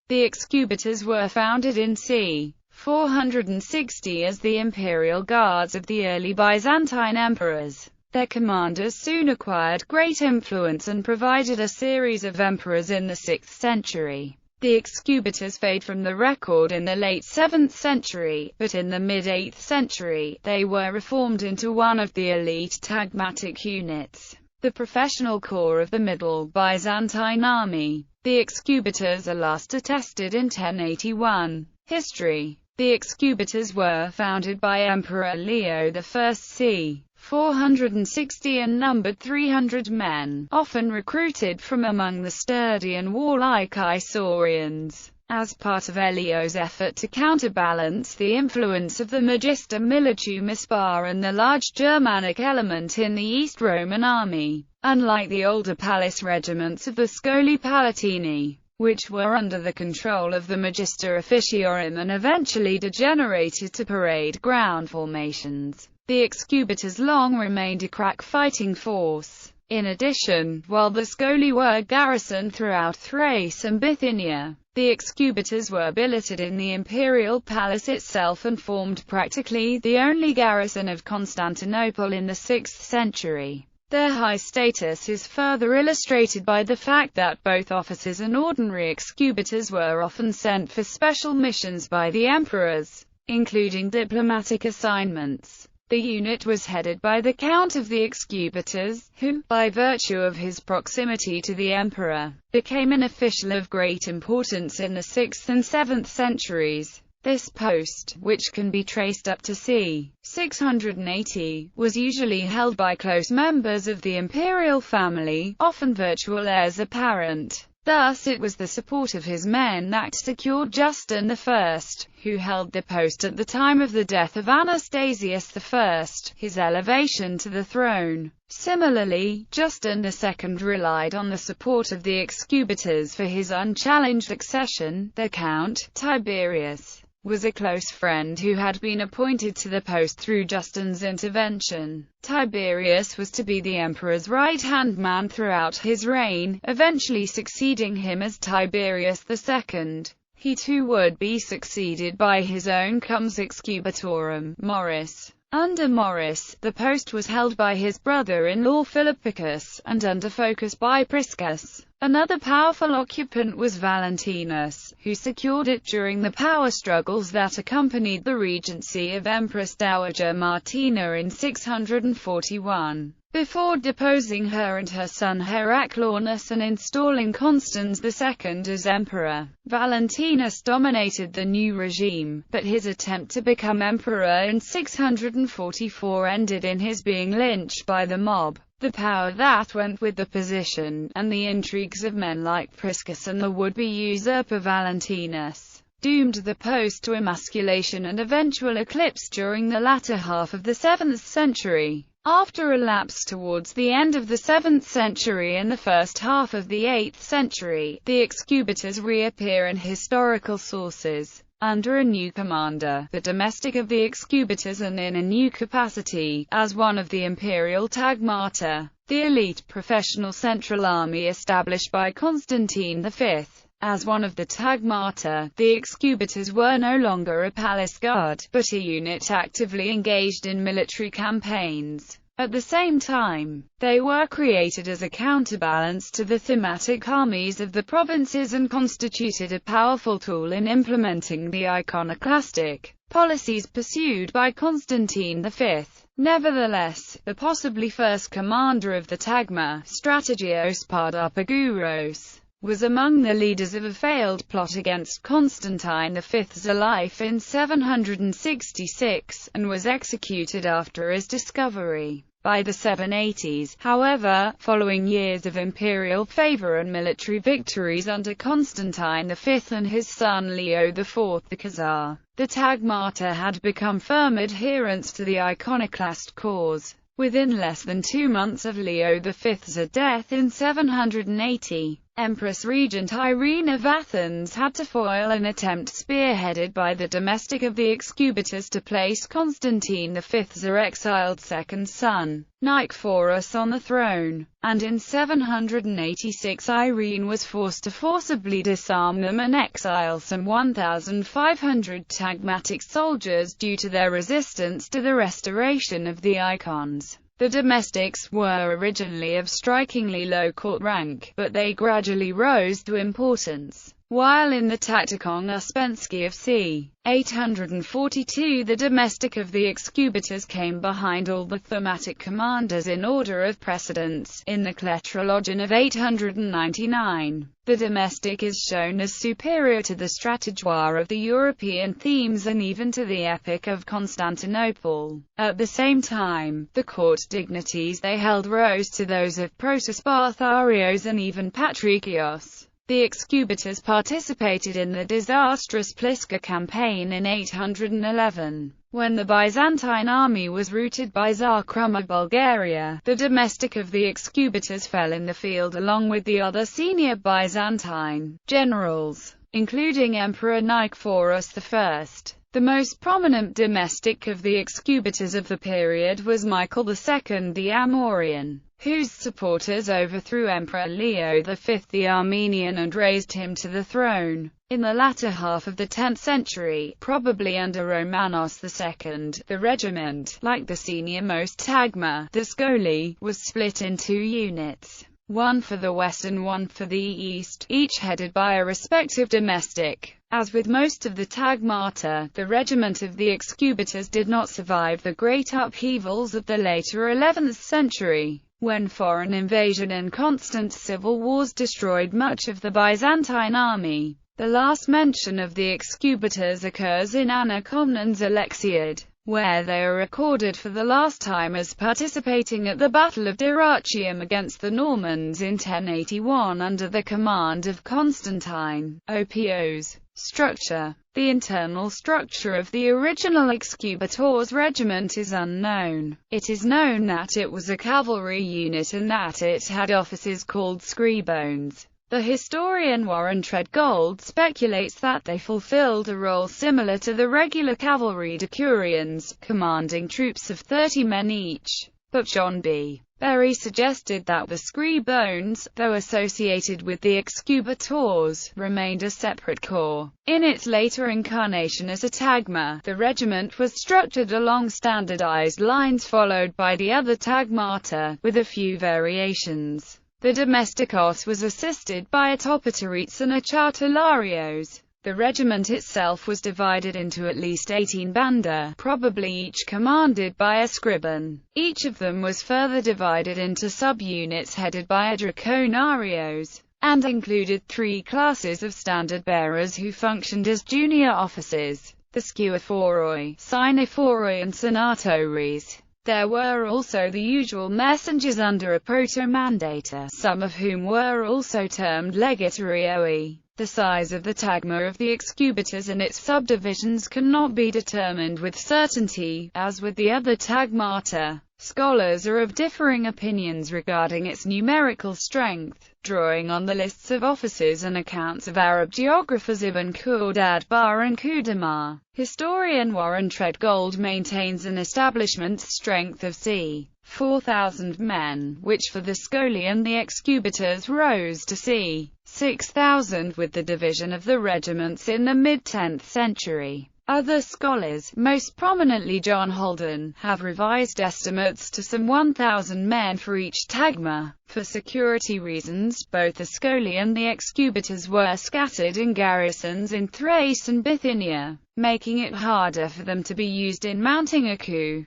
The Excubitors were founded in c. 460 as the imperial guards of the early Byzantine emperors. Their commanders soon acquired great influence and provided a series of emperors in the 6th century. The Excubitors fade from the record in the late 7th century, but in the mid-8th century, they were reformed into one of the elite tagmatic units, the professional corps of the Middle Byzantine army. The Excubitors are last attested in 1081. History. The Excubitors were founded by Emperor Leo I c. 460 and numbered 300 men, often recruited from among the sturdy and warlike Isaurians. As part of Leo's effort to counterbalance the influence of the Magister Militum Aspar and the large Germanic element in the East Roman army, unlike the older palace regiments of the Scoli Palatini, which were under the control of the Magister Officiorum and eventually degenerated to parade ground formations, the Excubitors long remained a crack fighting force. In addition, while the Scoli were garrisoned throughout Thrace and Bithynia, the Excubitors were billeted in the imperial palace itself and formed practically the only garrison of Constantinople in the 6th century. Their high status is further illustrated by the fact that both officers and ordinary Excubitors were often sent for special missions by the emperors, including diplomatic assignments. The unit was headed by the Count of the Excubitors, who, by virtue of his proximity to the emperor, became an official of great importance in the 6th and 7th centuries. This post, which can be traced up to c. 680, was usually held by close members of the imperial family, often virtual heirs apparent. Thus it was the support of his men that secured Justin I, who held the post at the time of the death of Anastasius I, his elevation to the throne. Similarly, Justin II relied on the support of the Excubitors for his unchallenged accession. The Count, Tiberius, was a close friend who had been appointed to the post through Justin's intervention. Tiberius was to be the emperor's right-hand man throughout his reign, eventually succeeding him as Tiberius II. He too would be succeeded by his own Comes Excubitorum, Maurice. Under Maurice, the post was held by his brother-in-law Philippicus, and under Phocas by Priscus. Another powerful occupant was Valentinus, who secured it during the power struggles that accompanied the regency of Empress Dowager Martina in 641. Before deposing her and her son Heraclaunus and installing Constans II as emperor, Valentinus dominated the new regime, but his attempt to become emperor in 644 ended in his being lynched by the mob. The power that went with the position, and the intrigues of men like Priscus and the would-be usurper Valentinus, doomed the post to emasculation and eventual eclipse during the latter half of the 7th century. After a lapse towards the end of the 7th century and the first half of the 8th century, the Excubitors reappear in historical sources, under a new commander, the domestic of the Excubitors, and in a new capacity, as one of the imperial tagmata, the elite professional central army established by Constantine V. As one of the tagmata, the Excubitors were no longer a palace guard, but a unit actively engaged in military campaigns. At the same time, they were created as a counterbalance to the thematic armies of the provinces and constituted a powerful tool in implementing the iconoclastic policies pursued by Constantine V. Nevertheless, the possibly first commander of the tagma, Strategios Pardapaguros, was among the leaders of a failed plot against Constantine V's life in 766, and was executed after his discovery. By the 780s, however, following years of imperial favor and military victories under Constantine V and his son Leo IV the Khazar, the tagmata had become firm adherents to the iconoclast cause. Within less than 2 months of Leo V's death in 780, Empress Regent Irene of Athens had to foil an attempt spearheaded by the domestic of the Excubitors to place Constantine V's exiled second son, Nicephorus, on the throne, and in 786 Irene was forced to forcibly disarm them and exile some 1,500 Tagmatic soldiers due to their resistance to the restoration of the icons. The domestics were originally of strikingly low court rank, but they gradually rose to importance. While in the Tacticon Uspensky of c. 842, the domestic of the Excubitors came behind all the thematic commanders in order of precedence. In the Cletrologion of 899, the domestic is shown as superior to the strategoire of the European themes and even to the Epic of Constantinople. At the same time, the court dignities they held rose to those of Protospartharios and even Patrikios. The Excubitors participated in the disastrous Pliska campaign in 811. When the Byzantine army was routed by Tsar Krum of Bulgaria, the domestic of the Excubitors fell in the field along with the other senior Byzantine generals, including Emperor Nicephorus I. The most prominent domestic of the Excubitors of the period was Michael II the Amorian, whose supporters overthrew Emperor Leo V the Armenian and raised him to the throne. In the latter half of the 10th century, probably under Romanos II, the regiment, like the senior-most tagma, the Scoli, was split in two units, one for the west and one for the east, each headed by a respective domestic. As with most of the tagmata, the regiment of the Excubitors did not survive the great upheavals of the later 11th century, when foreign invasion and constant civil wars destroyed much of the Byzantine army. The last mention of the Excubitors occurs in Anna Komnen's Alexiad, where they are recorded for the last time as participating at the Battle of Dyrrhachium against the Normans in 1081 under the command of Constantine. Opos. Structure. The internal structure of the original Excubitors regiment is unknown. It is known that it was a cavalry unit and that it had officers called scribones. The historian Warren Treadgold speculates that they fulfilled a role similar to the regular cavalry decurions, commanding troops of 30 men each. But John B. Berry suggested that the scribones, though associated with the Excubitors, remained a separate corps. In its later incarnation as a tagma, the regiment was structured along standardized lines followed by the other tagmata, with a few variations. The domestikos was assisted by a topoterites and a chartularios. The regiment itself was divided into at least 18 banda, probably each commanded by a scriban. Each of them was further divided into subunits headed by a draconarios, and included three classes of standard bearers who functioned as junior officers: the skeuophoroi, cynophoroi and senatories. There were also the usual messengers under a protomandator, some of whom were also termed legatarioi. The size of the tagma of the Excubitors and its subdivisions cannot be determined with certainty, as with the other tagmata. Scholars are of differing opinions regarding its numerical strength, drawing on the lists of officers and accounts of Arab geographers Ibn Khordadbeh and Qudamah. Historian Warren Treadgold maintains an establishment strength of c. 4,000 men, which for the Scoli and the Excubitors rose to c. 6,000 with the division of the regiments in the mid-10th century. Other scholars, most prominently John Holden, have revised estimates to some 1,000 men for each tagma. For security reasons, both the Scoli and the Excubitors were scattered in garrisons in Thrace and Bithynia, making it harder for them to be used in mounting a coup.